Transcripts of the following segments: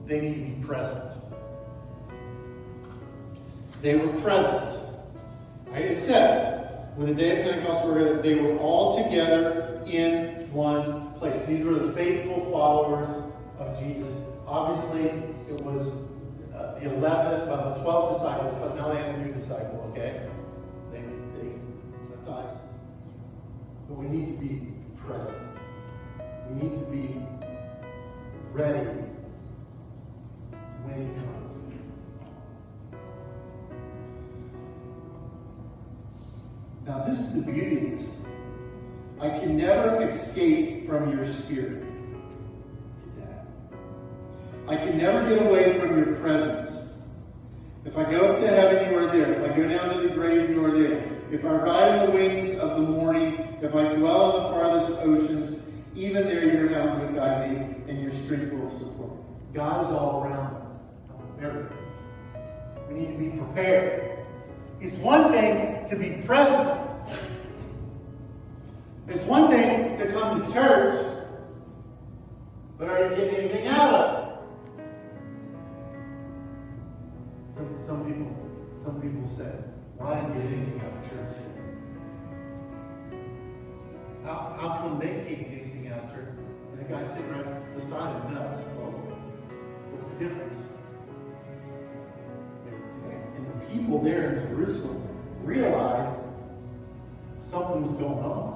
they need to be present. They were present. Right? It says, when the day of Pentecost, they were all together in one place. These were the faithful followers of Jesus. Obviously, it was the 11th, well, the 12 disciples, because now they have a new disciple, okay? Matthias. But we need to be present. We need to be ready when he comes. Now, this is the beauty of this. I can never escape from your spirit. Get that? I can never get away from your presence. If I go up to heaven, you are there. If I go down to the grave, you are there. If I ride on the wings of the morning, if I dwell on the farthest oceans, even there your hand will guide me and your strength will support me. God is all around us. Remember, we need to be prepared. It's one thing to be present. It's one thing to come to church, but are you getting anything out of it? Some people say, well, I didn't get anything out of church. How come they can't get anything out of church? And the guy sitting right beside him does. Well, what's the difference? And the people there in Jerusalem realized something was going on.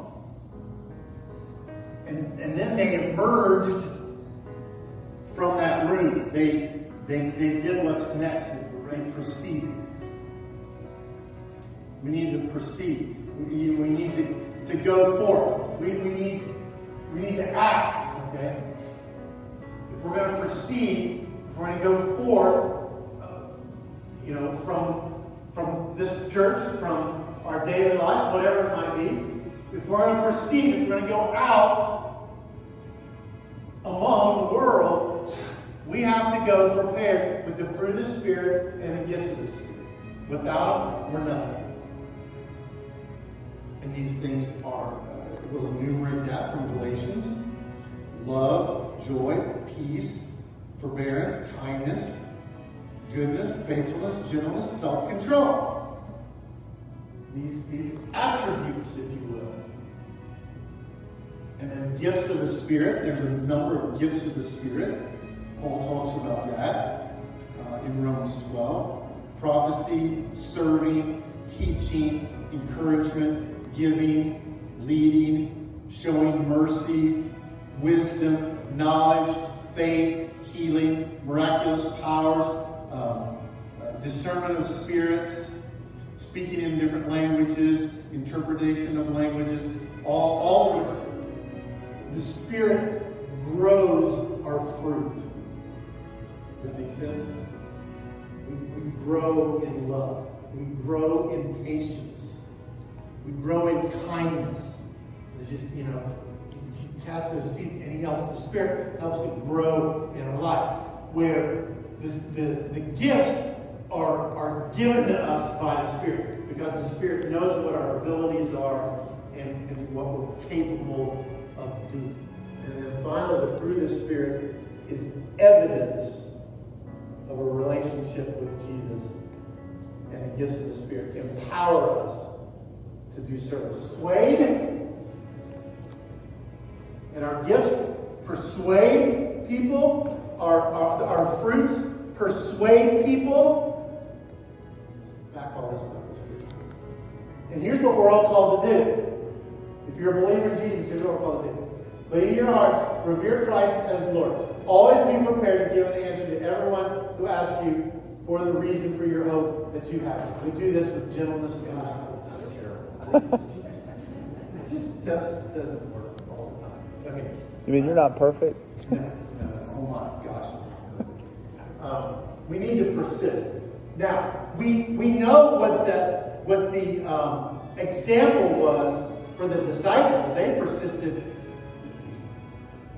And then they emerged from that room. They did what's next. They proceeded. We need to proceed. We need to go forward. We need to act. Okay. If we're going to proceed, if we're going to go forward, from this church, from our daily lives, whatever it might be, if we're going to proceed, if we're going to go out among the world, we have to go prepared with the fruit of the Spirit and the gifts of the Spirit. Without them, we're nothing. And these things are, we'll enumerate that from Galatians: love, joy, peace, forbearance, kindness, goodness, faithfulness, gentleness, self-control. These attributes, if you will. And then gifts of the Spirit. There's a number of gifts of the Spirit. Paul talks about that in Romans 12. Prophecy, serving, teaching, encouragement, giving, leading, showing mercy, wisdom, knowledge, faith, healing, miraculous powers, discernment of spirits, speaking in different languages, interpretation of languages, all of this. The Spirit grows our fruit. Does that make sense? We grow in love. We grow in patience. We grow in kindness. It's just, he casts those seeds and he helps. The Spirit helps it grow in our life. Where the gifts are given to us by the Spirit, because the Spirit knows what our abilities are and what we're capable of doing. And then finally, the fruit of the Spirit is evidence of a relationship with Jesus, and the gifts of the Spirit empower us to do service. Persuade, and our gifts persuade people. Our fruits persuade people. Back all this stuff. And here's what we're all called to do. If you're a believer in Jesus, here's what we're called to do. But in your hearts, revere Christ as Lord. Always be prepared to give an answer to everyone who asks you for the reason for your hope that you have. We do this with gentleness and mercy. This is terrible. It just doesn't work all the time. Okay. You mean you're not perfect? Oh my gosh. We need to persist. Now, we know what the example was for the disciples. They persisted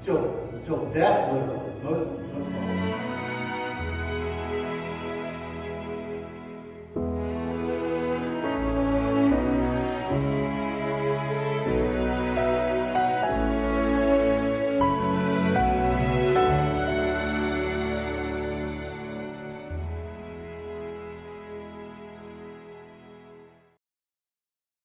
till death, literally.